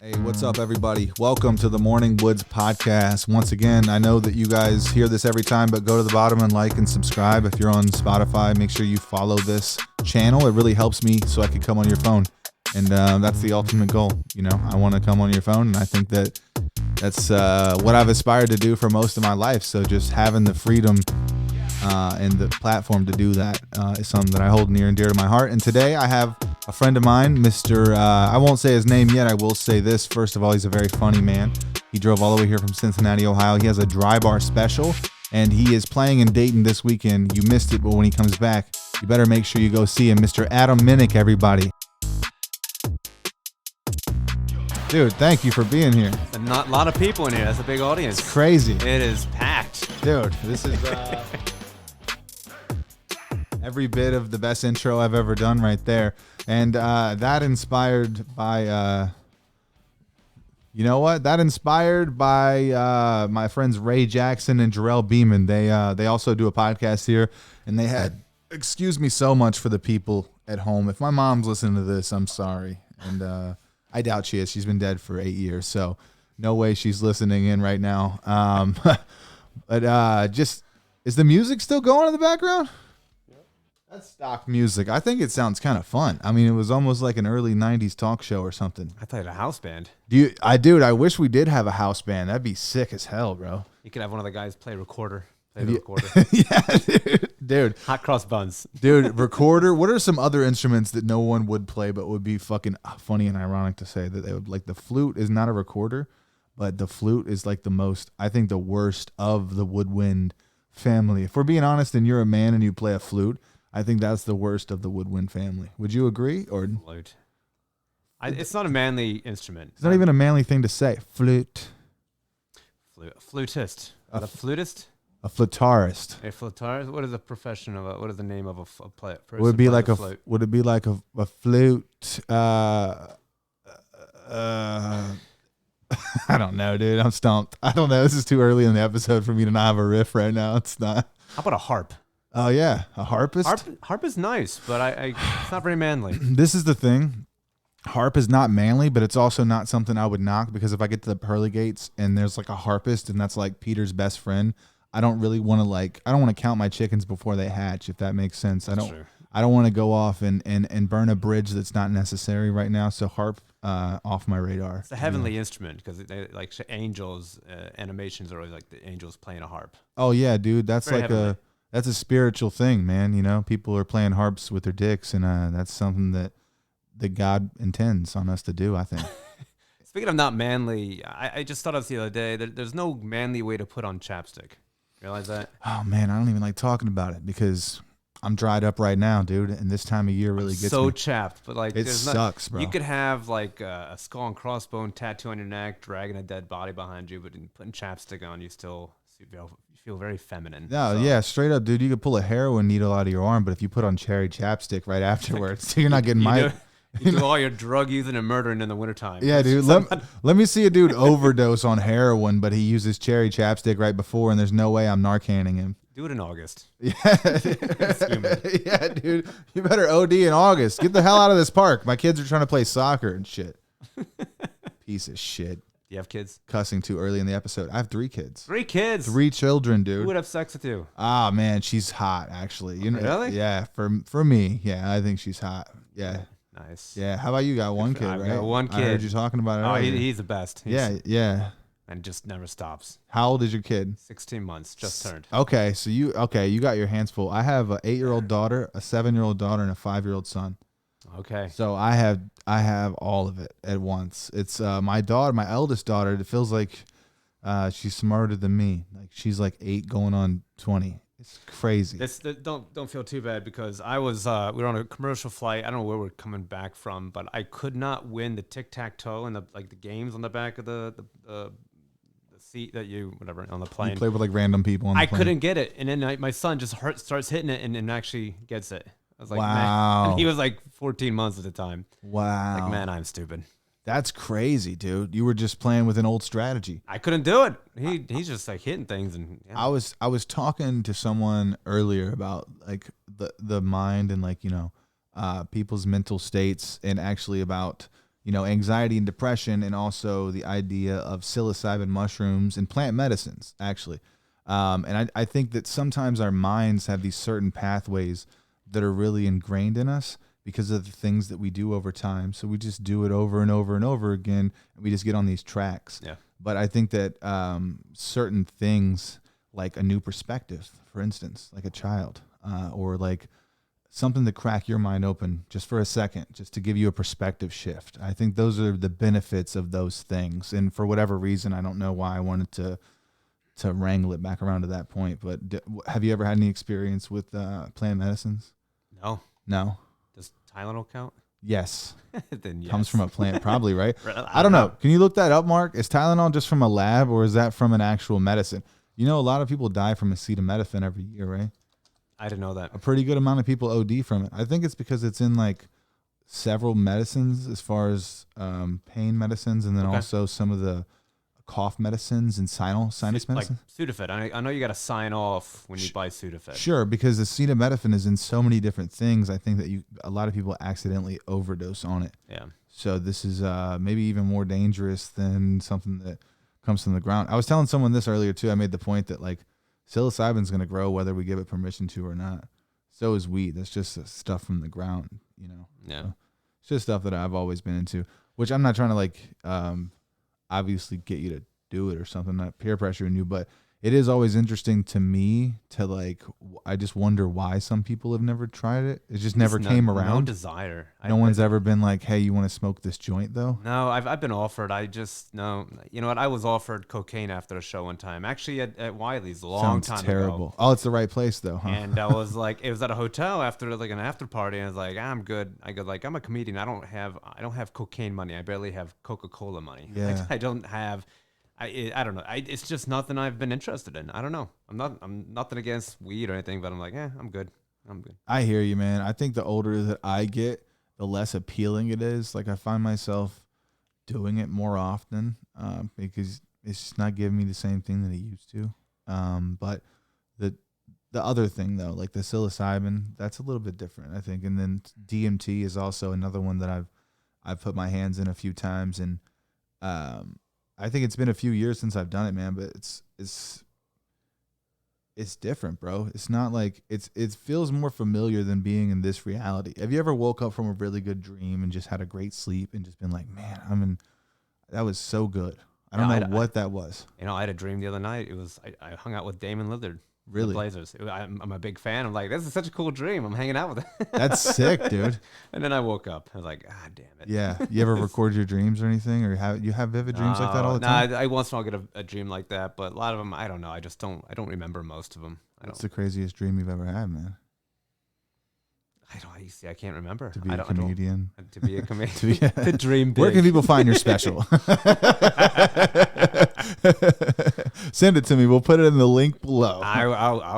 Hey, what's up, everybody? Welcome to the Morning Woods podcast. Once again, I know that you guys hear this every time, but go to the bottom and like and subscribe. If you're on Spotify, make sure you follow this channel. It really helps me so I can come on your phone. And that's the ultimate goal. You know, I want to come on your phone, and I think that that's what I've aspired to do for most of my life. So just having the freedom and the platform to do that is something that I hold near and dear to my heart. And today I have a friend of mine, Mr. I won't say his name yet. I will say this. First of all, he's a very funny man. He drove all the way here from Cincinnati, Ohio. He has a dry bar special, and he is playing in Dayton this weekend. You missed it, but when he comes back, you better make sure you go see him. Mr. Adam Minnick, everybody. Dude, thank you for being here. A lot of people in here. That's a big audience. It's crazy. It is packed. Dude, this is every bit of the best intro I've ever done right there. And that inspired by, you know what? That inspired by my friends Ray Jackson and Jarrell Beeman. They also do a podcast here, and they had, excuse me so much for the people at home. If my mom's listening to this, I'm sorry. And I doubt she is. She's been dead for 8 years, so no way she's listening in right now. But just, is the music still going in the background? That's stock music. I think it sounds kind of fun. I mean, it was almost like an early 90s talk show or something. I thought you had a house band. Dude, I wish we did have a house band. That'd be sick as hell, bro. You could have one of the guys play recorder. Play the recorder. Yeah, dude. Hot cross buns. Dude, recorder. What are some other instruments that no one would play but would be fucking funny and ironic to say that they would like? The flute is not a recorder, but the flute is like the most, I think, the worst of the woodwind family. If we're being honest and you're a man and you play a flute, I think that's the worst of the woodwind family. Would you agree? Or flute. It's not a manly instrument. It's not even a manly thing to say. Flute. Flutist. A flutist? A flutarist. A flutarist? What is the profession of what is the name of a player? Would it be like would it be like a flute? I don't know, dude. I'm stumped. I don't know. This is too early in the episode for me to not have a riff right now. It's not. How about a harp? Oh, yeah. A harpist? Harp is nice, but it's not very manly. This is the thing. Harp is not manly, but it's also not something I would knock, because if I get to the pearly gates and there's like a harpist and that's like Peter's best friend, I don't really want to I don't want to count my chickens before they hatch, if that makes sense. I don't want to go off and burn a bridge that's not necessary right now. So harp off my radar. It's a heavenly instrument, because they like angels, animations are always like the angels playing a harp. Oh yeah, dude. That's very like heavenly. That's a spiritual thing, man. You know, people are playing harps with their dicks, and that's something that God intends on us to do, I think. Speaking of not manly, I just thought of this the other day. There's no manly way to put on chapstick. Realize that? Oh, man, I don't even like talking about it, because I'm dried up right now, dude, and this time of year really gets so me. chapped. But like, it sucks, bro. You could have like a skull and crossbone tattoo on your neck, dragging a dead body behind you, but putting chapstick on, you feel very feminine. No, yeah, straight up, dude. You could pull a heroin needle out of your arm, but if you put on cherry chapstick right afterwards, you're not getting You do all your drug using and murdering in the wintertime. Yeah, dude. Let me see a dude overdose on heroin, but he uses cherry chapstick right before, and there's no way I'm Narcanning him. Do it in August. Yeah, yeah, dude. You better OD in August. Get the hell out of this park. My kids are trying to play soccer and shit. Piece of shit. Do you have kids? Cussing too early in the episode. I have 3 kids. 3 kids? 3 children, dude. Who would have sex with you? Ah, man, she's hot, actually. You know, really? Yeah, for me, yeah, I think she's hot. Yeah. Nice. Yeah. How about you? Got one kid, right? I got one kid. I heard you talking about it. Oh, he's the best. Yeah. And just never stops. How old is your kid? 16 months, just turned. Okay, so you got your hands full. I have an 8-year-old daughter, a 7-year-old daughter, and a 5-year-old son. Okay. So I have all of it at once. It's my daughter, my eldest daughter. It feels like she's smarter than me. Like she's like 8 going on 20. It's crazy. Don't feel too bad, because I was we were on a commercial flight. I don't know where we're coming back from, but I could not win the tic-tac-toe and the games on the back of the seat that on the plane. You play with like random people on the plane. I couldn't get it, and then my son just starts hitting it and actually gets it. I was like, wow. Man. And he was like 14 months at the time. Wow. Like, man, I'm stupid. That's crazy, dude. You were just playing with an old strategy. I couldn't do it. He's just like hitting things, and I was talking to someone earlier about like the mind and like, you know, people's mental states, and actually about, anxiety and depression, and also the idea of psilocybin mushrooms and plant medicines, actually. And I think that sometimes our minds have these certain pathways that are really ingrained in us because of the things that we do over time. So we just do it over and over and over again, and we just get on these tracks. Yeah. But I think that certain things, like a new perspective, for instance, like a child, or like something to crack your mind open just for a second, just to give you a perspective shift. I think those are the benefits of those things. And for whatever reason, I don't know why I wanted to wrangle it back around to that point. But have you ever had any experience with plant medicines? No. No. Does Tylenol count? Yes. Then yes. Comes from a plant, probably, right? I don't know. Can you look that up, Mark? Is Tylenol just from a lab, or is that from an actual medicine? A lot of people die from acetaminophen every year, right? I didn't know that. A pretty good amount of people OD from it. I think it's because it's in like several medicines, as far as pain medicines, and then also some of the cough medicines and sinus medicine. Like Sudafed. I know you got to sign off when you buy Sudafed. Sure, because acetaminophen is in so many different things. I think that a lot of people accidentally overdose on it. Yeah. So this is maybe even more dangerous than something that comes from the ground. I was telling someone this earlier too. I made the point that like psilocybin's going to grow whether we give it permission to or not. So is weed. That's just stuff from the ground, Yeah. So it's just stuff that I've always been into, which I'm not trying to like obviously get you to do it or something, not peer pressuring you, but it is always interesting to me to like, I just wonder why some people have never tried it. It just never came around. No desire. No one's ever been like, hey, you want to smoke this joint though? No, I've been offered. I just, no. You know what? I was offered cocaine after a show one time. Actually at Wiley's a long Sounds time terrible. ago. Oh, it's the right place though, huh? And I was like, it was at a hotel after like an after party. And I was like, I'm good. I go like, I'm a comedian. I don't have cocaine money. I barely have Coca-Cola money. Yeah. I don't have. I don't know. It's just nothing I've been interested in. I don't know. I'm nothing against weed or anything, but I'm like, I'm good. I'm good. I hear you, man. I think the older that I get, the less appealing it is. Like I find myself doing it more often because it's just not giving me the same thing that it used to. But the other thing though, like the psilocybin, that's a little bit different, I think. And then DMT is also another one that I've put my hands in a few times, and I think it's been a few years since I've done it, man, but it's different, bro. It's not like it feels more familiar than being in this reality. Have you ever woke up from a really good dream and just had a great sleep and just been like, man, that was so good. I don't know what that was. I had a dream the other night. It was I hung out with Damon Lillard. Really? The Blazers. I'm a big fan. I'm like, this is such a cool dream. I'm hanging out with it. That's sick, dude. And then I woke up. I was like, damn it. Yeah. You ever record your dreams or anything, or you have vivid dreams like that all the time? I once in a while get a dream like that, but a lot of them, I don't know. I don't remember most of them. What's the craziest dream you've ever had, man? I can't remember. To be a comedian. To be a comedian. To dream big. Where can people find your special? Send it to me. We'll put it in the link below.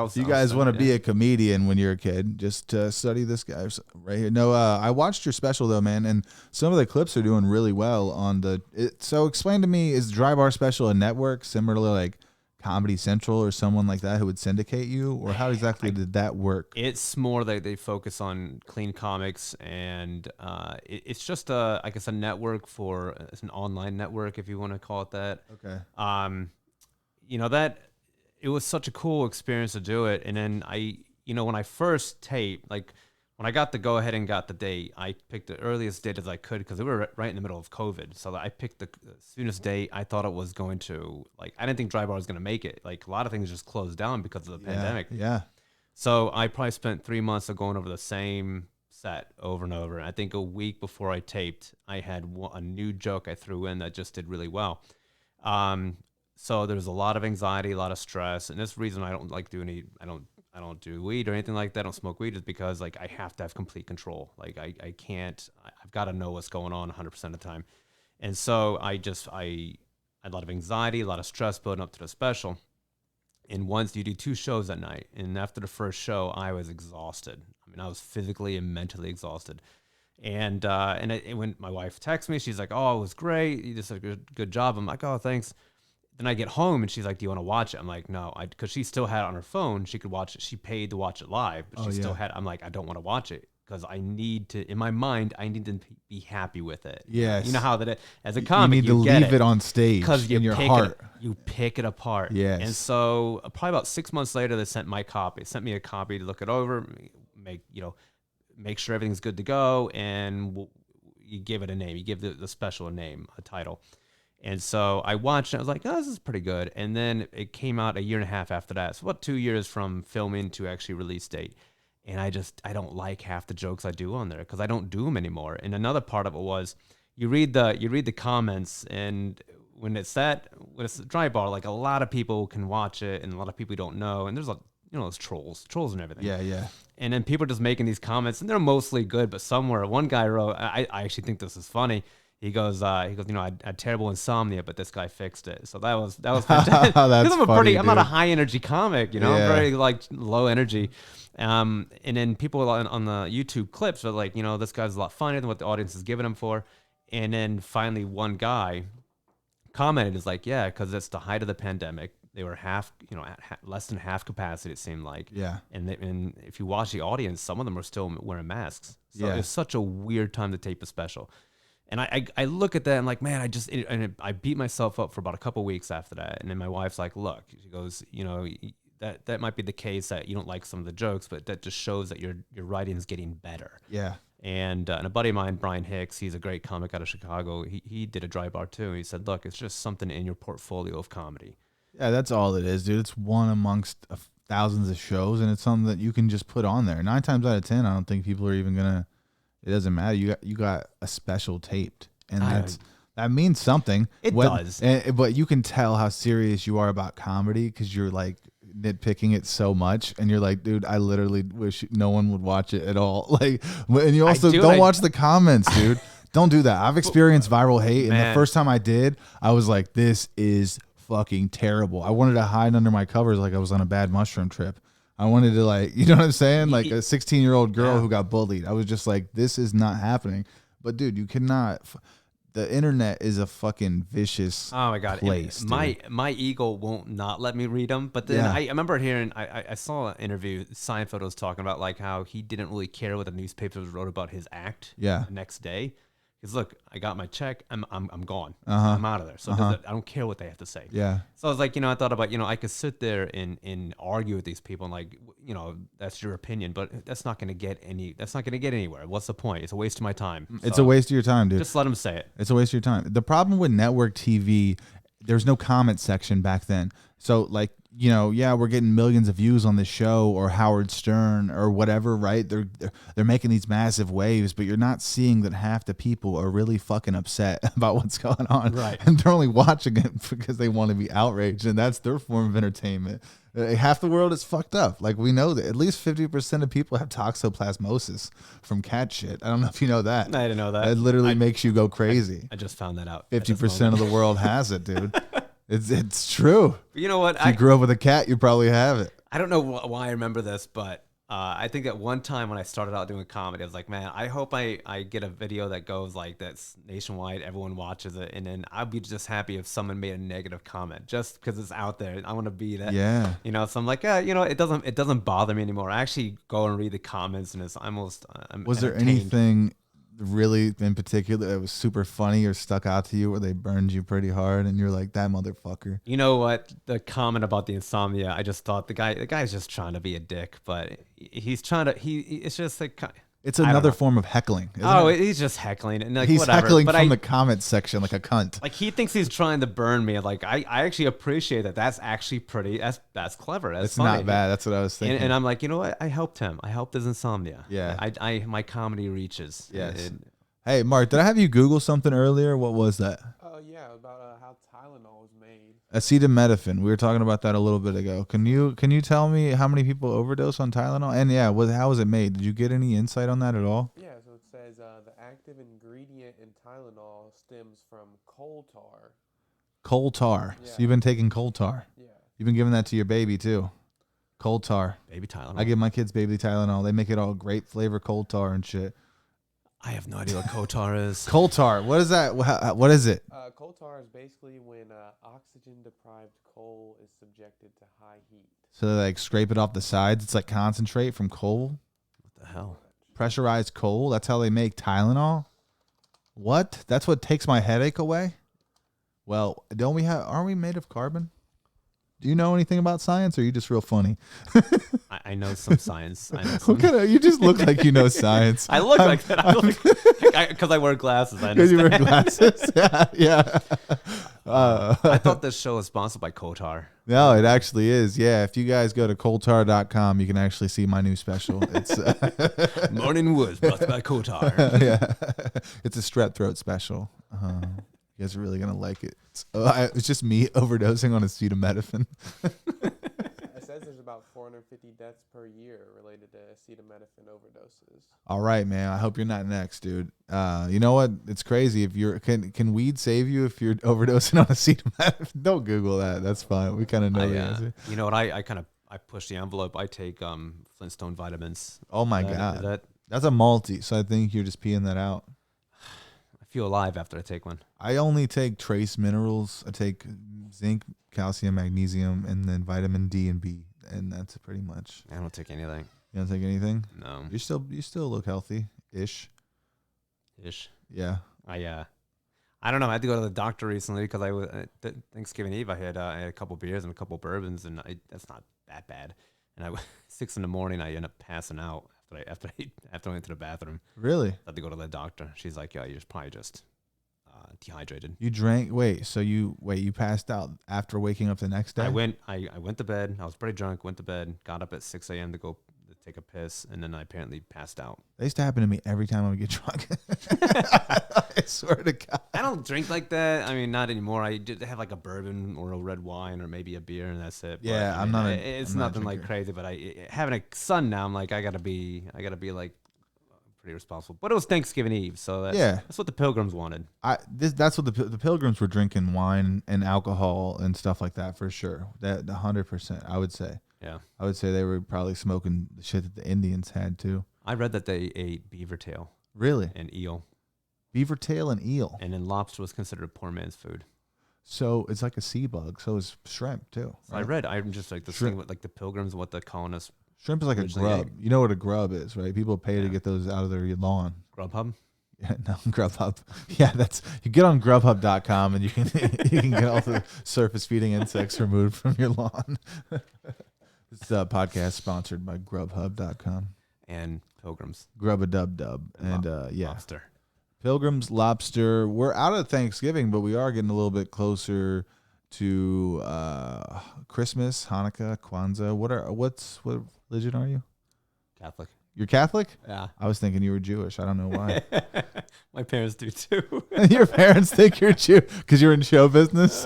If you guys want to be a comedian when you're a kid, just study this guy right here. No, I watched your special though, man, and some of the clips are doing really well on so explain to me, is Dry Bar Special a network similar to like Comedy Central or someone like that who would syndicate you, or how exactly did that work? It's more that they focus on clean comics, and it's just I guess a network it's an online network, if you want to call it that. Okay. That it was such a cool experience to do it, and then when I first taped, like when I got the go ahead and got the date, I picked the earliest date as I could because we were right in the middle of COVID. So I picked the soonest date. I thought it was going to, like, I didn't think Dry Bar was going to make it. Like, a lot of things just closed down because of the pandemic. Yeah. So I probably spent 3 months of going over the same set over and over. I think a week before I taped, I had a new joke I threw in that just did really well. So there was a lot of anxiety, a lot of stress. And this reason I don't like I don't do weed or anything like that. I don't smoke weed is because like I have to have complete control. Like I can't. I've got to know what's going on 100% of the time. And so I had a lot of anxiety, a lot of stress building up to the special. And once you do 2 shows that night, and after the first show, I was exhausted. I mean, I was physically and mentally exhausted. And when my wife texts me, she's like, "Oh, it was great. You did a good job." I'm like, "Oh, thanks." Then I get home and she's like, "Do you want to watch it?" I'm like, "No," because she still had it on her phone. She could watch it. She paid to watch it live, but still had. I'm like, "I don't want to watch it." because I need to, in my mind, I need to be happy with it. Yes. You know how that as a You comic, need to leave it on stage because in your heart. You pick it apart. Yes. And so probably about 6 months later, they sent me a copy to look it over, make sure everything's good to go, and you give it a name. You give the special a name, a title. And so I watched it. I was like, oh, this is pretty good. And then it came out a year and a half after that. So about 2 years from filming to actually release date. And I don't like half the jokes I do on there because I don't do them anymore. And another part of it was you read the comments, and when it's a dry bar, like a lot of people can watch it and a lot of people don't know. And there's those trolls and everything. Yeah, yeah. And then people are just making these comments, and they're mostly good. But somewhere, one guy wrote, I actually think this is funny. He goes, I had terrible insomnia, but this guy fixed it. So that was fantastic. That's funny, I'm not a high energy comic, I'm very like low energy. And then people on the YouTube clips are like, this guy's a lot funnier than what the audience is giving him for. And then finally one guy commented, is like, yeah, because it's the height of the pandemic. They were less than half capacity, it seemed like. Yeah. And if you watch the audience, some of them are still wearing masks. So Yeah. it's such a weird time to tape a special. And I look at that and I'm like, man, I beat myself up for about a couple weeks after that. And then my wife's like, look, she goes, that might be the case that you don't like some of the jokes, but that just shows that your writing is getting better. Yeah. And a buddy of mine, Brian Hicks, he's a great comic out of Chicago. He did a dry bar too. He said, look, it's just something in your portfolio of comedy. Yeah, that's all it is, dude. It's one amongst thousands of shows, and it's something that you can just put on there. 9 times out of 10, I don't think people are even gonna. It doesn't matter. You got a special taped, and that means something. It does. But you can tell how serious you are about comedy because you're like nitpicking it so much, and you're like, dude, I literally wish no one would watch it at all. Like, and you also don't watch the comments, dude. Don't do that. I've experienced viral hate, and the first time I did, I was like, this is fucking terrible. I wanted to hide under my covers like I was on a bad mushroom trip. I wanted to, like, you know what I'm saying? Like a 16-year-old girl who got bullied. I was just like, this is not happening. But dude, you cannot. The internet is a fucking vicious place. My ego won't not let me read them. But then I remember hearing, I saw an interview. Seinfeld was talking about like how he didn't really care what the newspapers wrote about his act. The next day. Because look, I got my check. I'm gone. I'm out of there. So I don't care what they have to say. Yeah. So I was like, I thought about, I could sit there and argue with these people and like, that's your opinion, but that's not going to get anywhere. What's the point? It's a waste of my time. It's a waste of your time, dude. Just let them say it. It's a waste of your time. The problem with network TV, there's no comment section back then. So like, we're getting millions of views on this show or Howard Stern or whatever, right? They're making these massive waves, but you're not seeing that half the people are really fucking upset about what's going on. Right. And they're only watching it because they want to be outraged, and that's their form of entertainment. Half the world is fucked up. Like, we know that at least 50% of people have toxoplasmosis from cat shit. I don't know if you know that. I didn't know that. It literally makes you go crazy. I just found that out. 50% of the world has it, dude. It's true. But you know what? If you grew up with a cat, you probably have it. I don't know why I remember this, but I think at one time when I started out doing comedy, I was like, man, I hope I get a video that goes like that's nationwide, everyone watches it, and then I'd be just happy if someone made a negative comment just because it's out there. I want to be that. Yeah. So I'm like, it doesn't bother me anymore. I actually go and read the comments, and it's almost. Was there anything really in particular that was super funny or stuck out to you where they burned you pretty hard and you're like, that motherfucker? You know what? The comment about the insomnia, I just thought the guy's just trying to be a dick, but he's trying to, it's just like, it's another form of heckling. Isn't it? He's just heckling. And like, he's whatever. heckling from the comment section like a cunt. Like, he thinks he's trying to burn me. Like, I actually appreciate that. That's actually pretty, that's clever. That's funny. Not bad. That's what I was thinking. And I'm like, you know what? I helped him. I helped his insomnia. Yeah. My comedy reaches. Yes. Hey, Mark, did I have you Google something earlier? What was that? Yeah, about how Tylenol was made. Acetaminophen. We were talking about that a little bit ago. Can you tell me how many people overdose on Tylenol? And how was it made? Did you get any insight on that at all? Yeah, so it says the active ingredient in Tylenol stems from coal tar. Coal tar. Yeah. So you've been taking coal tar. Yeah. You've been giving that to your baby too. Coal tar. Baby Tylenol. I give my kids baby Tylenol. They make it all grape flavor coal tar and shit. I have no idea what coal tar is. Coal tar. What is that? What is it? Coal tar is basically when oxygen-deprived coal is subjected to high heat. So they like scrape it off the sides. It's like concentrate from coal. What the hell? Pressurized coal. That's how they make Tylenol. What? That's what takes my headache away? Well, aren't we made of carbon? Do you know anything about science, or are you just real funny? I know some science. I know some. You just look like you know science. I look like that. Because I wear glasses. I Because understand. you wear glasses? Yeah. I thought this show was sponsored by Coal Tar. No, it actually is. Yeah, if you guys go to coaltar.com, you can actually see my new special. It's Morning Woods, brought to you by Coal Tar. yeah, it's a strep throat special. You guys are really gonna like it. It's just me overdosing on acetaminophen. It says there's about 450 deaths per year related to acetaminophen overdoses. All right, man. I hope you're not next, dude. You know what? It's crazy. If you're can weed save you if you're overdosing on acetaminophen? Don't Google that. That's fine. We kind of know the answer. You know what? I push the envelope. I take Flintstone vitamins. Oh my god, that's a multi. So I think you're just peeing that out. I feel alive after I take one. I only take trace minerals. I take zinc, calcium, magnesium, and then vitamin D and B, and that's pretty much. I don't take anything. You don't take anything? No. You still look healthy ish. Yeah. I don't know. I had to go to the doctor recently because Thanksgiving Eve I had a couple beers and a couple bourbons, and that's not that bad. And 6 a.m. I end up passing out after I went to the bathroom. Really? I had to go to the doctor. She's like, "Yeah, you're probably just dehydrated." You drank? You passed out after waking up the next day? I went to bed. I was pretty drunk. Went to bed. Got up at 6 a.m. to go take a piss, and then I apparently passed out. That used to happen to me every time I would get drunk. I swear to God. I don't drink like that. I mean, not anymore. I did have like a bourbon or a red wine or maybe a beer, and that's it. Yeah, but, I'm not. It's nothing like crazy. But having a son now, I'm like, I gotta be like pretty responsible. But it was Thanksgiving Eve, so that's what the Pilgrims wanted. That's what the Pilgrims were drinking: wine and alcohol and stuff like that for sure. That 100%, I would say. Yeah, I would say they were probably smoking the shit that the Indians had too. I read that they ate beaver tail. Really? And eel. Beaver tail and eel. And then lobster was considered a poor man's food. So it's like a sea bug. So is shrimp too. Right? I'm just like this thing with like the Pilgrims, what the colonists. Shrimp is like a grub. You know what a grub is, right? People pay to get those out of their lawn. Grubhub? Yeah, no, Grubhub. Yeah, you get on Grubhub.com and you can get all the surface feeding insects removed from your lawn. This podcast sponsored by Grubhub.com and Pilgrims. Grub-a-dub-dub. And lobster. Pilgrims, lobster. We're out of Thanksgiving, but we are getting a little bit closer to Christmas, Hanukkah, Kwanzaa. What religion are you? Catholic. You're Catholic? Yeah. I was thinking you were Jewish. I don't know why. My parents do too. Your parents think you're Jew because you're in show business?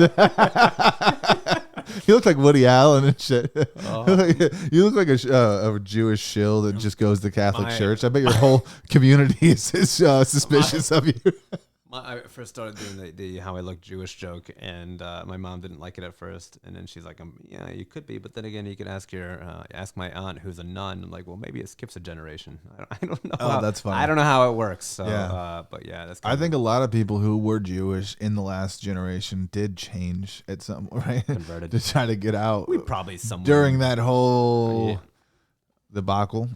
You look like Woody Allen and shit. You look like a Jewish shill that just goes to Catholic church. I bet your whole community is suspicious of you. I first started doing the how I look Jewish joke, and my mom didn't like it at first, and then she's like, "Yeah, you could be, but then again, you could ask my aunt who's a nun." I'm like, "Well, maybe it skips a generation. I don't know." Oh, that's funny. I don't know how it works. So, yeah. But yeah, that's. I think a lot of people who were Jewish in the last generation did change at some right converted to try to get out. We probably somewhere during that whole. Debacle,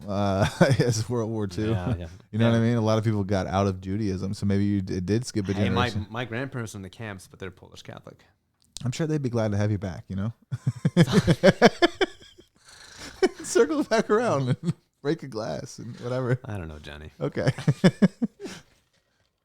as World War II. Yeah. You know what I mean? A lot of people got out of Judaism, so maybe it did skip a generation. My grandparents were in the camps, but they're Polish Catholic. I'm sure they'd be glad to have you back, you know? Circle it back around and break a glass and whatever. I don't know, Johnny. Okay.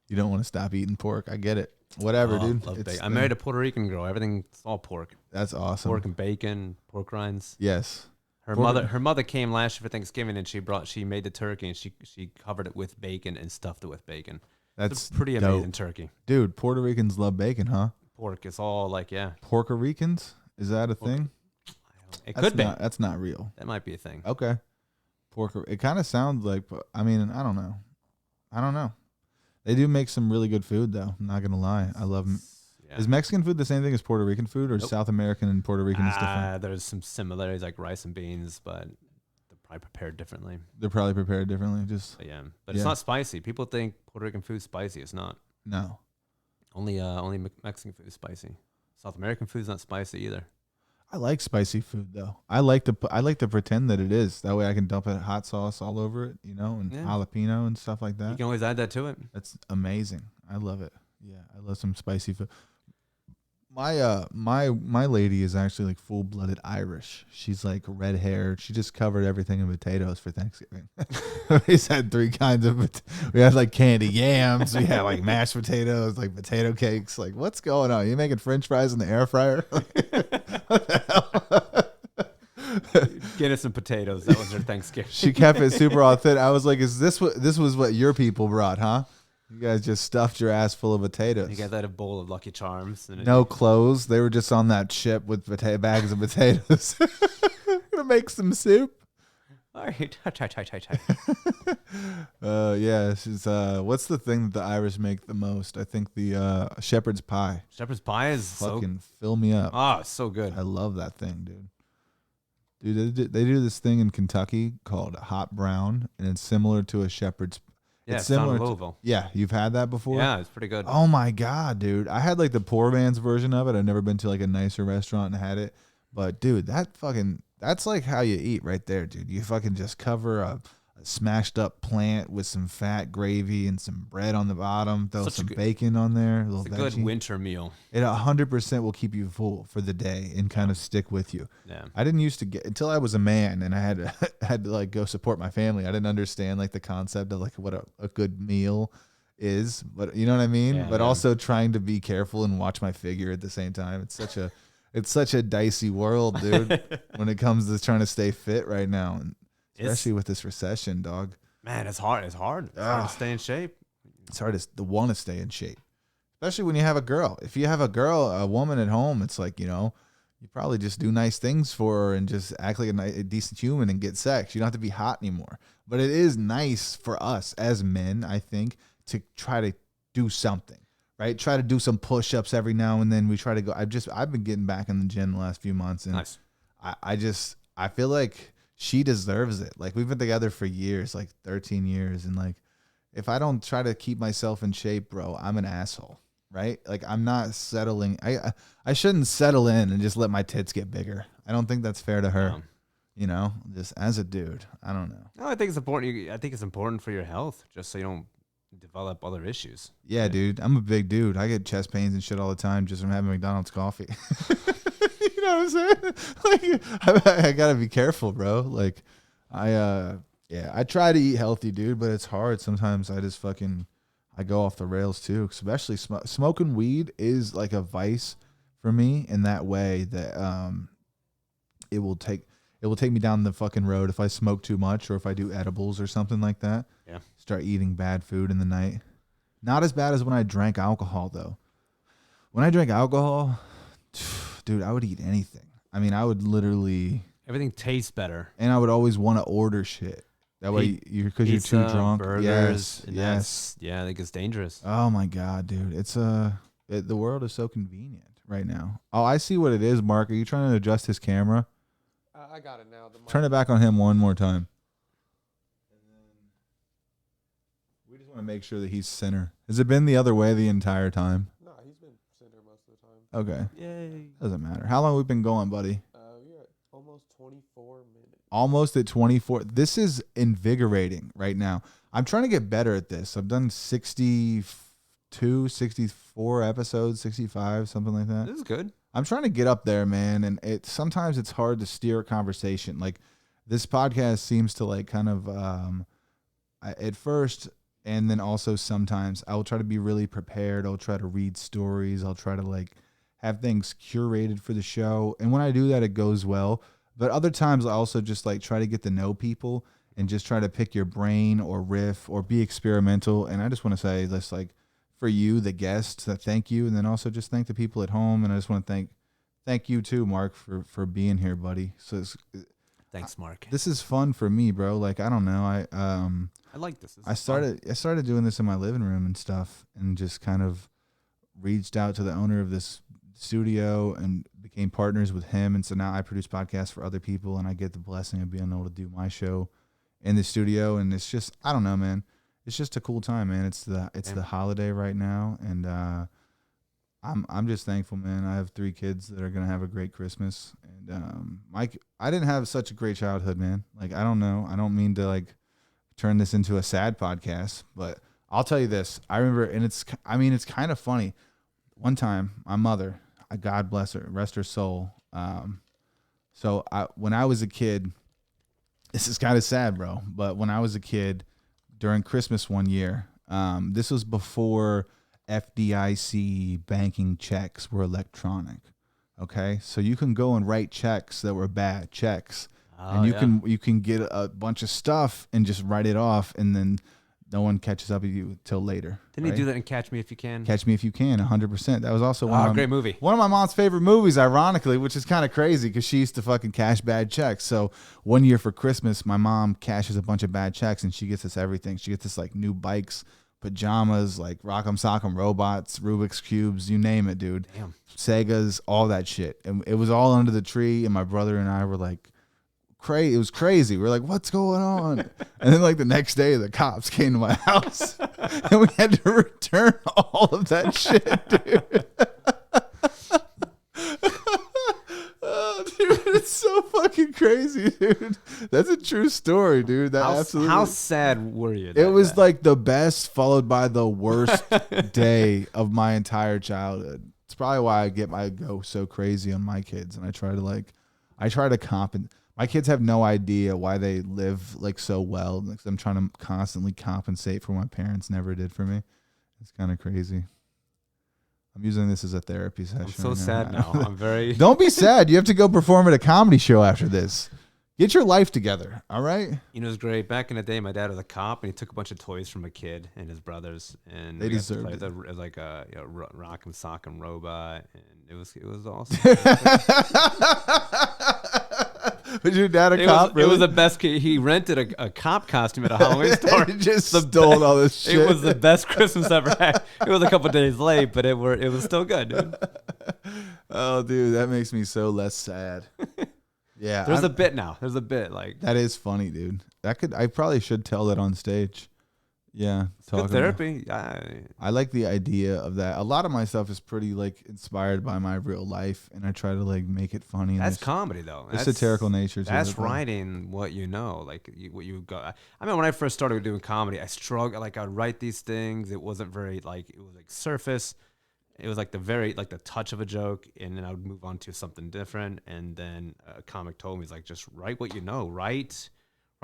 You don't want to stop eating pork. I get it. Whatever, dude. I married a Puerto Rican girl. Everything's all pork. That's awesome. Pork and bacon, pork rinds. Yes. Her mother came last year for Thanksgiving, and she made the turkey, and she covered it with bacon and stuffed it with bacon. That's a pretty amazing turkey. Dude, Puerto Ricans love bacon, huh? Pork is all like, yeah. Puerto Ricans? Is that a thing? It could be. That's not real. That might be a thing. Okay. It kind of sounds like, I mean, I don't know. They do make some really good food, though. I'm not going to lie. I love them. Yeah. Is Mexican food the same thing as Puerto Rican food, or South American and Puerto Rican is different? There's some similarities like rice and beans, but they're probably prepared differently. But it's not spicy. People think Puerto Rican food is spicy. It's not. No. Only Mexican food is spicy. South American food is not spicy either. I like spicy food though. I like to pretend that it is. That way I can dump a hot sauce all over it, and Yeah. jalapeno and stuff like You that. can always add that to it. That's amazing. I love it. Yeah, I love some spicy food. My lady is actually like full-blooded Irish. She's like red hair. She just covered everything in potatoes for Thanksgiving. We had three kinds of we had like candy yams, we had like mashed potatoes, like potato cakes. Like, what's going on? You making French fries in the air fryer? What the hell? Get us some potatoes. That was her Thanksgiving. She kept it super authentic. I was like, this was what your people brought, huh? You guys just stuffed your ass full of potatoes. You got that a bowl of Lucky Charms. And No clothes. They were just on that ship with bags of potatoes. Gonna make some soup. All right. Yeah. She's, what's the thing that the Irish make the most? I think the shepherd's pie. Shepherd's pie is Fucking fill me up. it's so good. I love that thing, dude. Dude, they do this thing in Kentucky called hot brown, and it's similar to a shepherd's. Yeah, it's it's down similar. in Louisville. Yeah, you've had that before. Yeah, it's pretty good. Oh my god, dude! I had like the poor man's version of it. I've never been to like a nicer restaurant and had it, but dude, that's like how you eat right there, dude. You fucking just cover a smashed up plant with some fat gravy and some bread on the bottom. Throw some bacon on there. It's a good winter meal. It 100% will keep you full for the day and kind of stick with you. Yeah. I didn't used to get until I was a man and I had to like go support my family. I didn't understand like the concept of like what a good meal is, but you know what I mean? Yeah, but man. also trying to be careful and watch my figure at the same time. It's such a dicey world, dude, when it comes to trying to stay fit right now. And especially with this recession, dog. Man, it's hard. It's hard. It's hard to stay in shape. It's hard to want to stay in shape, especially when you have a girl. If you have a woman at home, it's like, you probably just do nice things for her and just act like a decent human and get sex. You don't have to be hot anymore. But it is nice for us as men, I think, to try to do something, right? Try to do some push-ups every now and then. We try to go. I've been getting back in the gym the last few months, and Nice. I feel like she deserves it. Like, we've been together for years, like 13 years. And like, if I don't try to keep myself in shape, bro, I'm an asshole, right? Like, I'm not settling. I shouldn't settle in and just let my tits get bigger. I don't think that's fair to her. Just as a dude, I don't know. No, I think it's important. I think it's important for your health, just so you don't develop other issues. Yeah, dude, I'm a big dude. I get chest pains and shit all the time just from having McDonald's coffee. You know what I'm saying? Like, I gotta be careful, bro. Like, I try to eat healthy, dude, but it's hard. Sometimes I go off the rails too. Especially smoking weed is like a vice for me in that way that it will take me down the fucking road if I smoke too much or if I do edibles or something like that. Yeah. Start eating bad food in the night. Not as bad as when I drank alcohol though. When I drank alcohol, dude, I would eat anything. I mean, I would literally. Everything tastes better. And I would always want to order shit. That way, because you're too drunk. Burgers, yes. Yeah, I think it's dangerous. Oh my god, dude, it's the world is so convenient right now. Oh, I see what it is, Mark. Are you trying to adjust his camera? I got it now. Turn it back on him one more time. And then we just want to make sure that he's center. Has it been the other way the entire time? No, he's been center most of the time. Okay. Yay. Doesn't matter. How long have we been going, buddy? We're at almost 24 minutes. Almost at 24. This is invigorating right now. I'm trying to get better at this. I've done 62, 64 episodes, 65, something like that. This is good. I'm trying to get up there, man. And sometimes it's hard to steer a conversation. Like, this podcast seems to like kind of, at first, and then also sometimes I will try to be really prepared. I'll try to read stories. I'll try to like have things curated for the show. And when I do that, it goes well. But other times I also just like try to get to know people and just try to pick your brain or riff or be experimental. And I just want to say this, like, for you, the guests, that thank you. And then also just thank the people at home. And I just want to thank you too, Mark, for being here, buddy. So Thanks, Mark. this is fun for me, bro. Like, I don't know. I like this. I started doing this in my living room and stuff, and just kind of reached out to the owner of this studio and became partners with him. And so now I produce podcasts for other people, and I get the blessing of being able to do my show in the studio. And it's just, I don't know, man. It's just a cool time, man. It's the holiday right now, and I'm just thankful, man. I have 3 kids that are gonna have a great Christmas, and Mike, I didn't have such a great childhood, man. Like I don't know, I don't mean to like turn this into a sad podcast, but I'll tell you this. I remember, and it's kind of funny. One time, my mother, God bless her, rest her soul. When I was a kid, this is kind of sad, bro. But when I was a kid, during Christmas one year, this was before FDIC banking checks were electronic. Okay, so you can go and write checks that were bad checks, and you can get a bunch of stuff and just write it off, and then no one catches up with you till later. Didn't he do that in Catch Me If You Can? Catch Me If You Can, 100%. That was also great movie. One of my mom's favorite movies, ironically, which is kind of crazy because she used to fucking cash bad checks. So one year for Christmas, my mom cashes a bunch of bad checks and she gets us everything. She gets us like new bikes, pajamas, like Rock'em Sock'em robots, Rubik's Cubes, you name it, dude. Damn. Segas, all that shit. And it was all under the tree, and my brother and I were like, it was crazy. We're like, what's going on? And then like the next day, the cops came to my house and we had to return all of that shit, dude. Oh, dude, it's so fucking crazy, dude. That's a true story, dude. How sad were you? It was like the best followed by the worst day of my entire childhood. It's probably why I go so crazy on my kids, and I try to compensate. My kids have no idea why they live like so well. Like, I'm trying to constantly compensate for what my parents never did for me. It's kind of crazy. I'm using this as a therapy session. I'm so sad now. I'm very. Don't be sad. You have to go perform at a comedy show after this. Get your life together. All right. You know, it's great. Back in the day, my dad was a cop, and he took a bunch of toys from a kid and his brothers, and they deserved it. It was like a Rock'em Sock'em robot, and it was awesome. Was your dad a cop? It was the best kid. He rented a cop costume at a Halloween store. He just stole all this shit. It was the best Christmas ever had. It was a couple days late, but it was still good, dude. Oh, dude, that makes me so less sad. Yeah, There's a bit now. There's a bit like that is funny, dude. I probably should tell that on stage. Yeah, good therapy. I like the idea of that. A lot of my stuff is pretty like inspired by my real life, and I try to like make it funny. That's comedy, though. There's satirical nature to it. That's writing what you know, like what you got. I mean, when I first started doing comedy, I struggled. Like I'd write these things. It wasn't very like it was like surface. It was like the touch of a joke, and then I would move on to something different. And then a comic told me, he's like, just write what you know. Write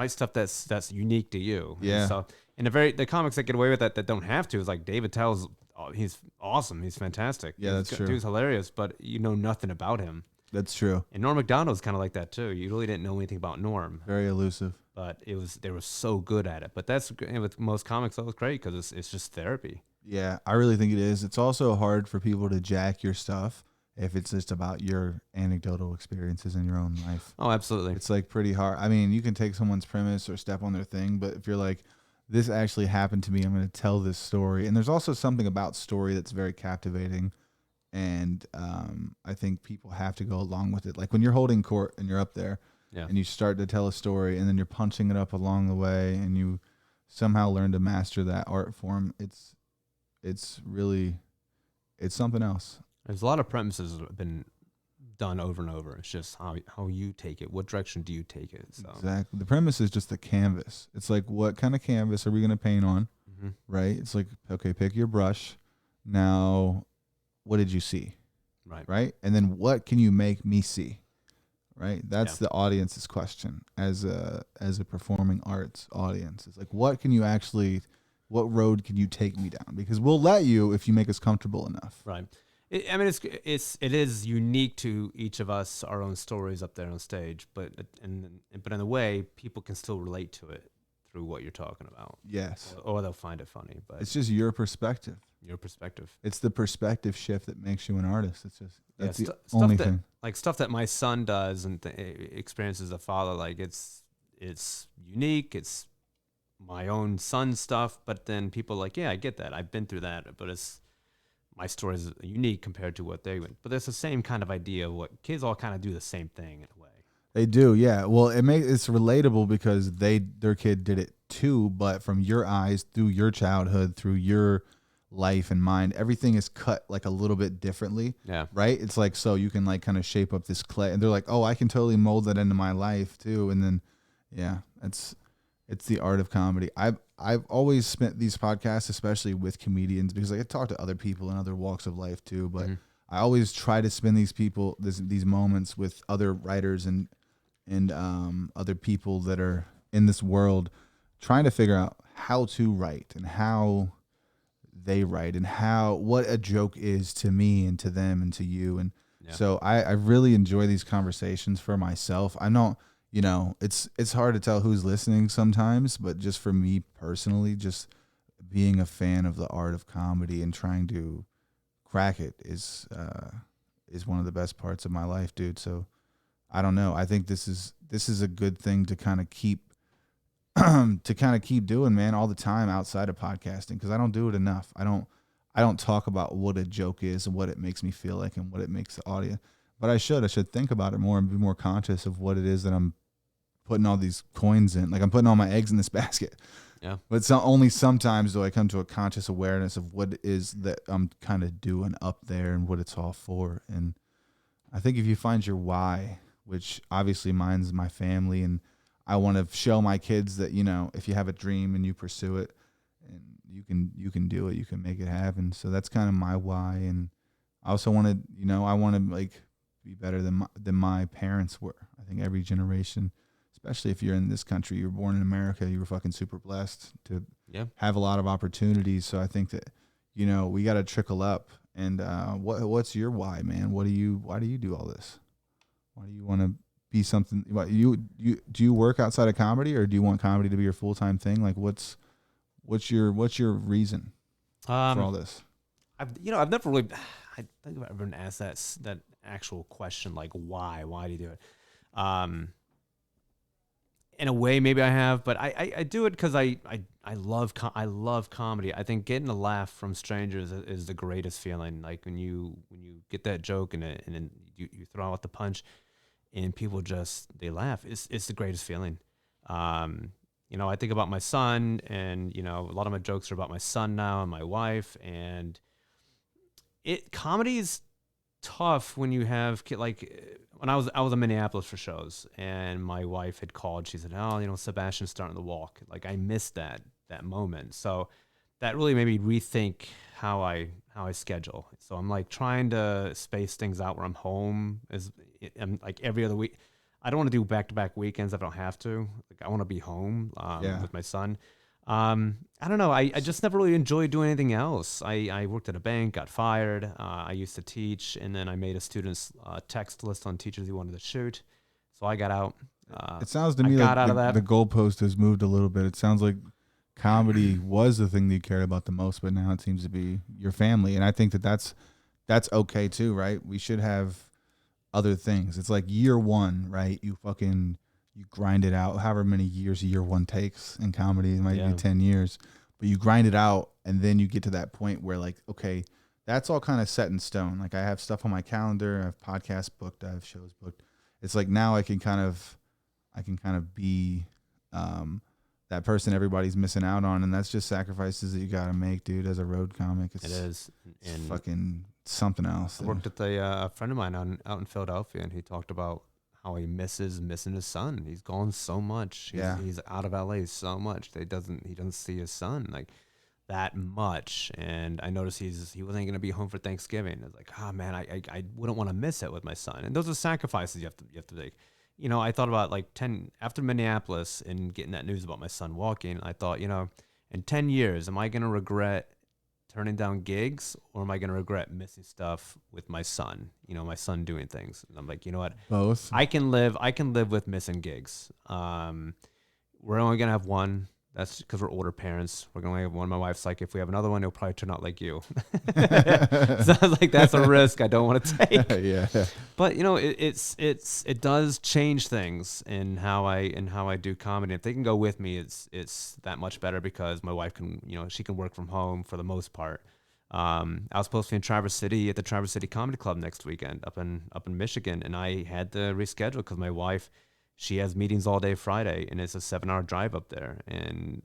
stuff that's unique to you. Yeah. And the comics that get away with that don't have to is like David Tell's. He's awesome. He's fantastic. Yeah, that's true. Dude's hilarious, but you know nothing about him. That's true. And Norm Macdonald's kind of like that too. You really didn't know anything about Norm. Very elusive. But they were so good at it. But that's with most comics, that was great because it's just therapy. Yeah, I really think it is. It's also hard for people to jack your stuff if it's just about your anecdotal experiences in your own life. Oh, absolutely. It's like pretty hard. I mean, you can take someone's premise or step on their thing, but if you're like, this actually happened to me, I'm going to tell this story. And there's also something about story that's very captivating. And I think people have to go along with it. Like when you're holding court and you're up there and you start to tell a story and then you're punching it up along the way and you somehow learn to master that art form, it's something else. There's a lot of premises that have been done over and over. It's just how you take it. What direction do you take it? So. Exactly. The premise is just the canvas. It's like, what kind of canvas are we going to paint on? Mm-hmm. Right? It's like, okay, pick your brush. Now, what did you see? Right? And then what can you make me see? Right? That's the audience's question as a performing arts audience. It's like, what road can you take me down? Because we'll let you if you make us comfortable enough. Right. It is unique to each of us, our own stories up there on stage, but in a way, people can still relate to it through what you're talking about. Yes. Or they'll find it funny. But it's just your perspective. Your perspective. It's the perspective shift that makes you an artist. It's just that's the only thing. Like stuff that my son does and experiences as a father. Like it's unique. It's my own son stuff. But then people are like, yeah, I get that. I've been through that. But my story is unique compared to what they went. But it's the same kind of idea of what kids all kind of do the same thing in a way. They do, yeah. Well, it's relatable because their kid did it too, but from your eyes, through your childhood, through your life and mind, everything is cut like a little bit differently. Yeah. Right. It's like, so you can like kind of shape up this clay, and they're like, oh, I can totally mold that into my life too. And then, yeah, it's the art of comedy. I've always spent these podcasts, especially with comedians, because like, I talk to other people in other walks of life too, but I always try to spend these moments with other writers and other people that are in this world, trying to figure out how to write and how they write and what a joke is to me and to them and to you. And so I really enjoy these conversations for myself. I know, it's hard to tell who's listening sometimes, but just for me personally, just being a fan of the art of comedy and trying to crack it is one of the best parts of my life, dude. So I don't know. I think this is a good thing to kind of keep doing, man, all the time outside of podcasting, because I don't do it enough. I don't talk about what a joke is and what it makes me feel like and what it makes the audience. But I should think about it more and be more conscious of what it is that I'm putting all these coins in. Like, I'm putting all my eggs in this basket. Yeah. But only sometimes do I come to a conscious awareness of what it is that I'm kind of doing up there and what it's all for. And I think if you find your why, which obviously mine's my family, and I want to show my kids that, if you have a dream and you pursue it, and you can do it, you can make it happen. So that's kind of my why. And I also want to, I want to like be better than my parents were. I think every generation, especially if you're in this country, you were born in America, you were fucking super blessed to have a lot of opportunities. So I think that, we got to trickle up. And what's your why, man? Why do you do all this? Why do you want to be something? What do you work outside of comedy, or do you want comedy to be your full-time thing? Like, what's your reason for all this? I've never really, I think I've ever been asked that actual question, like why do you do it? In a way, maybe I have, but I do it because I love comedy. I think getting a laugh from strangers is the greatest feeling. Like when you get that joke and then you throw out the punch, and people they laugh. It's the greatest feeling. I think about my son, and a lot of my jokes are about my son now and my wife, and comedy is tough when you have like when I was in Minneapolis for shows, and my wife had called. She said, "Oh, Sebastian's starting to walk." Like, I missed that moment, so that really made me rethink how I schedule. So I'm like trying to space things out where I'm home I'm like every other week. I don't want to do back-to-back weekends if I don't have to. Like, I want to be home with my son. I don't know. I just never really enjoyed doing anything else. I worked at a bank, got fired. I used to teach, and then I made a student's text list on teachers who wanted to shoot. So I got out. It sounds to me like the goalpost has moved a little bit. It sounds like comedy was the thing that you cared about the most, but now it seems to be your family. And I think that's okay too, right? We should have other things. It's like year one, right? You grind it out, however many years year one takes in comedy. It might be 10 years, but you grind it out, and then you get to that point where, like, okay, that's all kind of set in stone. Like, I have stuff on my calendar, I have podcasts booked, I have shows booked. It's like now I can kind of be that person everybody's missing out on, and that's just sacrifices that you got to make, dude. As a road comic, it is. It's fucking something else. I worked with a friend of mine out in Philadelphia, and he talked about how he misses missing his son. He's gone so much. He's out of LA so much. He doesn't see his son like that much. And I noticed he wasn't going to be home for Thanksgiving. I was like, oh man, I wouldn't want to miss it with my son. And those are sacrifices you have to make. I thought about like after Minneapolis and getting that news about my son walking, I thought, in 10 years, am I going to regret turning down gigs, or am I going to regret missing stuff with my son? My son doing things. And I'm like, you know what? Both. I can live with missing gigs. We're only going to have one. That's because we're older parents. We're going to have one. My wife's like, if we have another one, it'll probably turn out like you. So I was like, that's a risk I don't want to take. Yeah. But it does change things in how I do comedy. If they can go with me, it's that much better, because my wife can, she can work from home for the most part. I was supposed to be in Traverse City at the Traverse City Comedy Club next weekend up in Michigan, and I had to reschedule because my wife, she has meetings all day Friday, and it's a 7-hour drive up there. And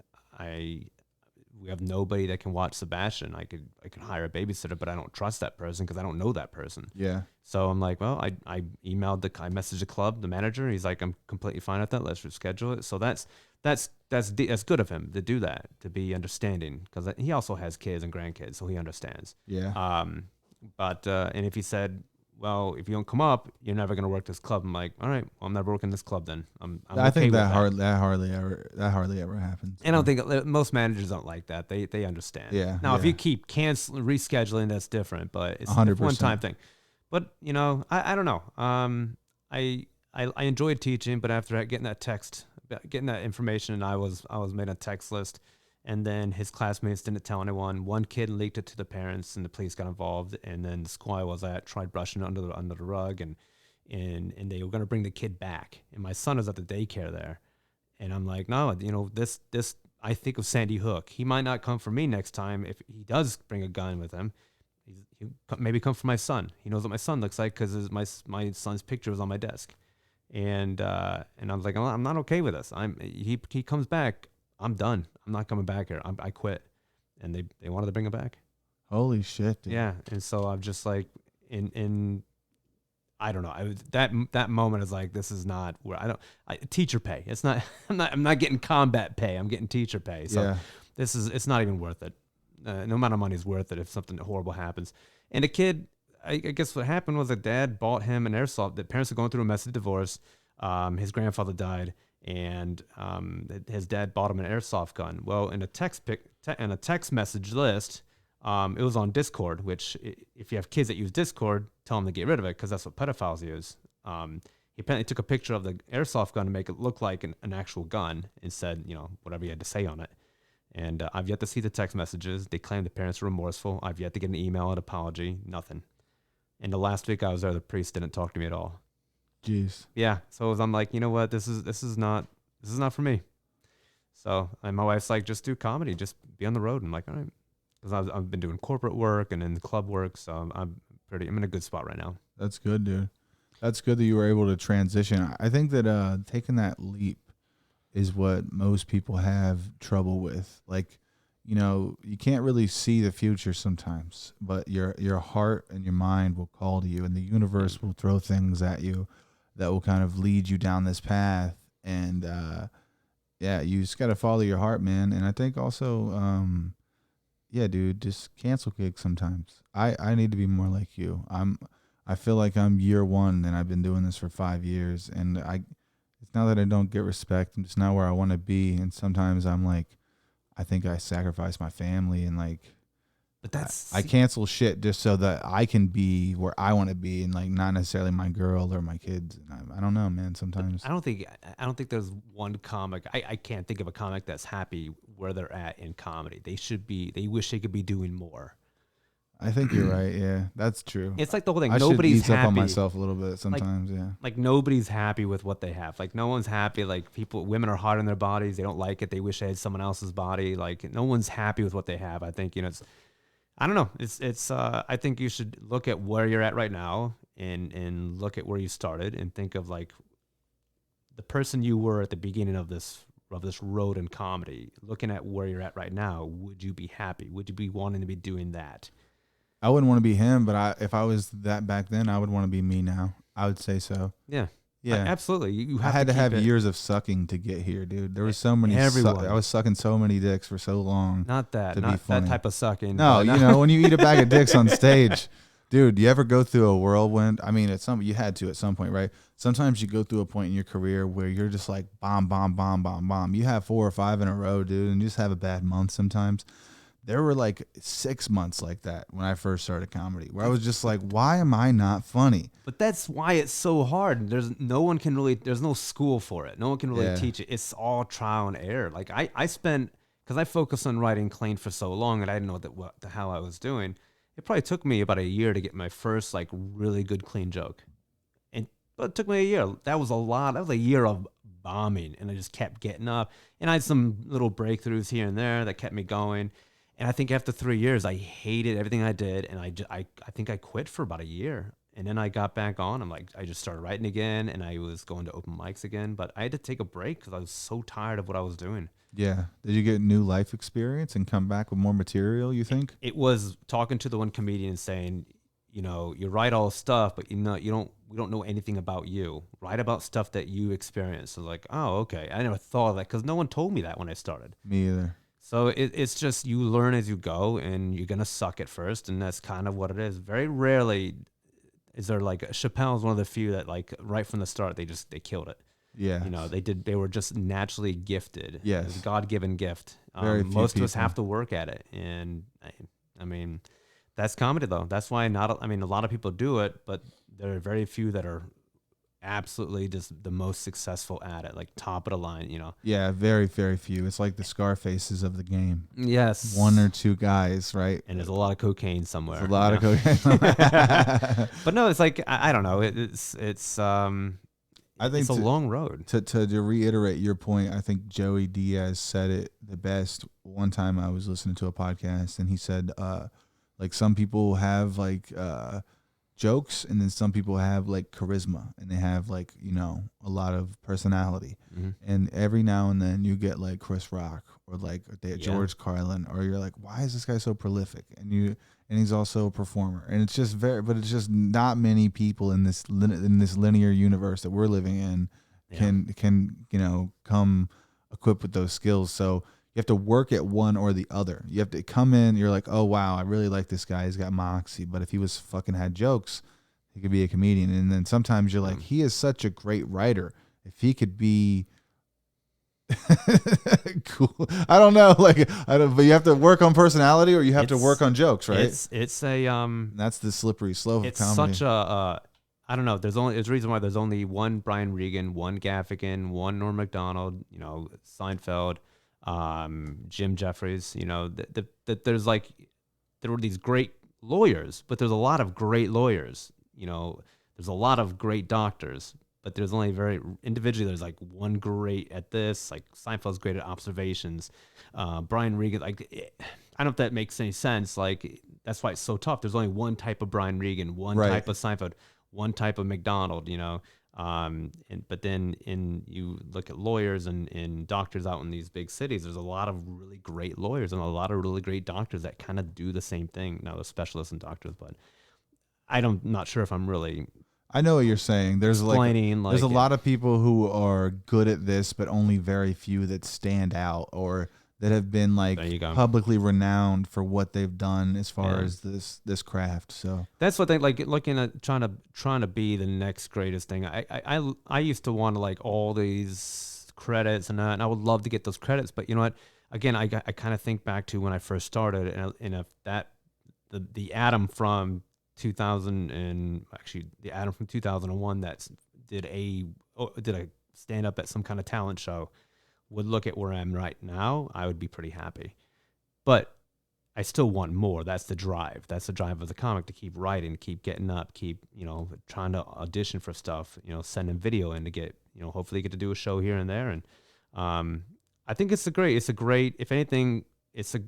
we have nobody that can watch Sebastian. I could hire a babysitter, but I don't trust that person because I don't know that person. Yeah. So I'm like, well, I messaged the club, the manager. He's like, I'm completely fine with that. Let's reschedule it. So that's good of him to do that, to be understanding, because he also has kids and grandkids, so he understands. Yeah. But and if he said, well, if you don't come up, you're never gonna work this club. I'm like, all right, well, I'm never working this club then. I'm I okay think with that hardly ever happens. And I don't think most managers don't like that. They understand. Yeah, Now, if yeah. you keep rescheduling, that's different. But it's a 100%. one-time thing. But I don't know. I enjoyed teaching, but after getting that text, getting that information, and I was made a text list, and then his classmates didn't tell anyone. One kid leaked it to the parents, and the police got involved. And then the school I was at tried brushing it under the rug, and they were going to bring the kid back. And my son is at the daycare there, and I'm like, no, this. I think of Sandy Hook. He might not come for me next time if he does bring a gun with him. He maybe come for my son. He knows what my son looks like because my son's picture was on my desk, and I was like, I'm not okay with this. He comes back, I'm done. I'm not coming back here. I quit, and they wanted to bring him back. Holy shit, dude. Yeah, and so I'm just like, I don't know. That moment is like, this is not where teacher pay. It's not. I'm not getting combat pay. I'm getting teacher pay. So Yeah. it's not even worth it. No amount of money is worth it if something horrible happens. And a kid, I guess what happened was a dad bought him an airsoft. The parents are going through a messy divorce. His grandfather died, and his dad bought him an airsoft gun. Well, in a text message list, it was on Discord, which if you have kids that use Discord, tell them to get rid of it because that's what pedophiles use. He apparently took a picture of the airsoft gun to make it look like an actual gun and said, whatever he had to say on it. And I've yet to see the text messages. They claim the parents were remorseful. I've yet to get an email, an apology, nothing. And the last week I was there, the priest didn't talk to me at all. Jeez. Yeah. So I'm like, you know what? This is not for me. So and my wife's like, just do comedy, just be on the road. And I'm like, all right, because I've been doing corporate work and then club work, so I'm in a good spot right now. That's good, dude. That's good that you were able to transition. I think that taking that leap is what most people have trouble with. Like, you can't really see the future sometimes, but your heart and your mind will call to you, and the universe will throw things at you that will kind of lead you down this path. And you just got to follow your heart, man. And I think also, yeah, dude, just cancel gigs sometimes. I need to be more like you. I feel like I'm year one, and I've been doing this for 5 years, and it's not that I don't get respect. I'm just not where I want to be. And sometimes I'm like, I think I sacrifice my family and but I cancel shit just so that I can be where I want to be, and not necessarily my girl or my kids. And I don't know, man. Sometimes I don't think there's one comic. I can't think of a comic that's happy where they're at in comedy. They wish they could be doing more. I think you're right. Yeah, that's true. It's like the whole thing. I Nobody's should ease happy. up on myself a little bit sometimes. Yeah. Like nobody's happy with what they have. Like no one's happy. Like women are hard on their bodies. They don't like it. They wish they had someone else's body. Like no one's happy with what they have. I think, I don't know. It's I think you should look at where you're at right now and look at where you started and think of like the person you were at the beginning of this road in comedy. Looking at where you're at right now, would you be happy? Would you be wanting to be doing that? I wouldn't want to be him, but if I was that back then, I would want to be me now. I would say so. Yeah. Yeah. Absolutely. You have I had to have it. years of sucking to get here, dude. There was so many. Everyone. I was sucking so many dicks for so long. Not that. To be Not funny. that type of sucking. No, when you eat a bag of dicks on stage, dude, you ever go through a whirlwind? I mean, you had to at some point, right? Sometimes you go through a point in your career where you're just like bomb, bomb, bomb, bomb, bomb. You have 4 or 5 in a row, dude, and you just have a bad month sometimes. There were like 6 months like that when I first started comedy, where I was just like, why am I not funny? But that's why it's so hard. There's no school for it. No one can really teach it. It's all trial and error. Like I spent, because I focused on writing clean for so long and I didn't know what the hell I was doing. It probably took me about a year to get my first like really good clean joke. But it took me a year. That was a lot. That was a year of bombing, and I just kept getting up. And I had some little breakthroughs here and there that kept me going. And I think after 3 years, I hated everything I did, and I think I quit for about a year. And then I got back on. I just started writing again, and I was going to open mics again. But I had to take a break because I was so tired of what I was doing. Yeah. Did you get new life experience and come back with more material, you think? It was talking to the one comedian saying, you write all this stuff, but we don't know anything about you. Write about stuff that you experienced. So like, oh, okay. I never thought of that because no one told me that when I started. Me either. So it's just you learn as you go, and you're gonna suck at first, and that's kind of what it is. Very rarely is there like Chappelle's one of the few that like right from the start they killed it. Yeah. They were just naturally gifted. Yes. It was a God-given gift. Very few Most of us people. have to work at it, and I mean, that's comedy though. That's why a lot of people do it, but there are very few that are absolutely just the most successful at it, like top of the line. Yeah, very, very few. It's like the Scarfaces of the game. Yes. One or two guys, right? And there's a lot of cocaine somewhere. There's a lot of cocaine. But no, it's like I don't know. I think it's a long road. To reiterate your point, I think Joey Diaz said it the best. One time I was listening to a podcast, and he said, like some people have like jokes, and then some people have like charisma, and they have like a lot of personality. Mm-hmm. And every now and then you get like Chris Rock or like George Carlin, or you're like, why is this guy so prolific? And he's also a performer, and it's just it's just not many people in this linear universe that we're living in can come equipped with those skills. So you have to work at one or the other. You have to come in, you're like, oh wow, I really like this guy, he's got moxie, but if he was fucking had jokes, he could be a comedian. And then sometimes you're like, he is such a great writer, if he could be cool. I don't know, but you have to work on personality, or you have to work on jokes, right? It's that's the slippery slope of comedy. Such a I don't know. There's a reason why there's only one Brian Regan, one Gaffigan, one Norm Macdonald, Seinfeld, Jim Jeffries. There's there were these great lawyers, but there's a lot of great lawyers. There's a lot of great doctors, but there's only individually, there's like one great at this, like Seinfeld's great at observations. Brian Regan, I don't know if that makes any sense. Like, that's why it's so tough. There's only one type of Brian Regan, one type of Seinfeld, one type of McDonald, but then you look at lawyers and doctors out in these big cities, there's a lot of really great lawyers and a lot of really great doctors that kind of do the same thing. Now, the specialists and doctors, but I'm not sure if I'm really... I know what you're saying. There's a lot of people who are good at this, but only very few that stand out or that have been publicly renowned for what they've done as far as this craft. So that's what they like looking at, trying to be the next greatest thing. I used to want all these credits and that, and I would love to get those credits, but you know what? Again, I kind of think back to when I first started, and if the Adam from 2000 and actually the Adam from 2001 that did a stand up at some kind of talent show would look at where I am right now, I would be pretty happy. But I still want more. That's the drive. That's the drive of the comic, to keep writing, keep getting up, keep trying to audition for stuff, sending video in to get hopefully get to do a show here and there. And I think it's a great. If anything, it's a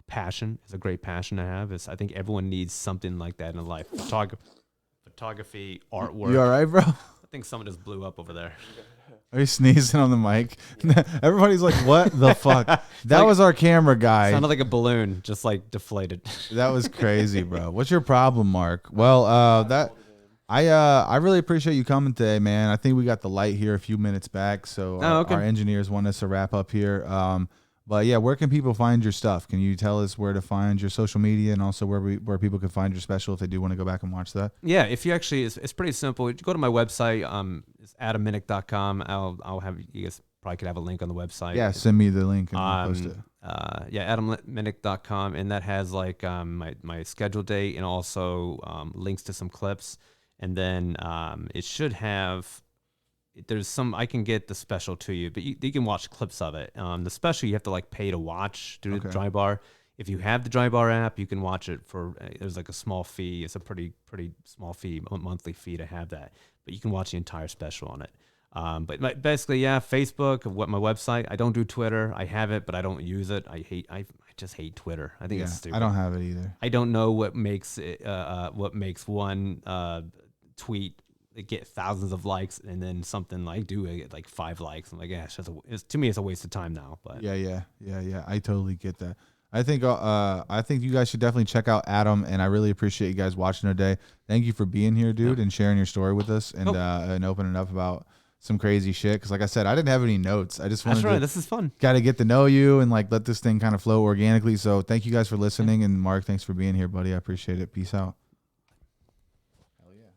passion. It's a great passion to have. I think everyone needs something like that in life. Photography, artwork. You all right, bro? I think someone just blew up over there. Are you sneezing on the mic? Everybody's like, what the fuck? That was our camera guy. Sounded like a balloon, just like deflated. That was crazy, bro. What's your problem, Mark? Well, I really appreciate you coming today, man. I think we got the light here a few minutes back, so our engineers want us to wrap up here. But yeah, where can people find your stuff? Can you tell us where to find your social media, and also where people can find your special if they do want to go back and watch that? Yeah, if you actually, it's pretty simple. You go to my website. It's adamminnick.com. I'll have, you guys probably could have a link on the website. Yeah, send me the link and I'll post it. adamminnick.com, and that has my schedule date and also links to some clips, and then it should have. There's some, I can get the special to you, but you can watch clips of it. The special you have to pay to watch through the Dry Bar. If you have the Dry Bar app, you can watch it for, there's a small fee. It's a pretty small fee, monthly fee to have that, but you can watch the entire special on it. But basically, Facebook, my website. I don't do Twitter. I have it, but I don't use it. I just hate Twitter. I think it's stupid. I don't have it either. I don't know what makes it, what makes one tweet they get thousands of likes, and then something like do I get like 5 likes. I'm like, yeah, to me, it's a waste of time now. But Yeah. I totally get that. I think you guys should definitely check out Adam, and I really appreciate you guys watching today. Thank you for being here, dude, and sharing your story with us and opening up about some crazy shit. Because like I said, I didn't have any notes. I just wanted to. This is fun. Got to get to know you and like let this thing kind of flow organically. So thank you guys for listening, and Mark, thanks for being here, buddy. I appreciate it. Peace out. Hell yeah.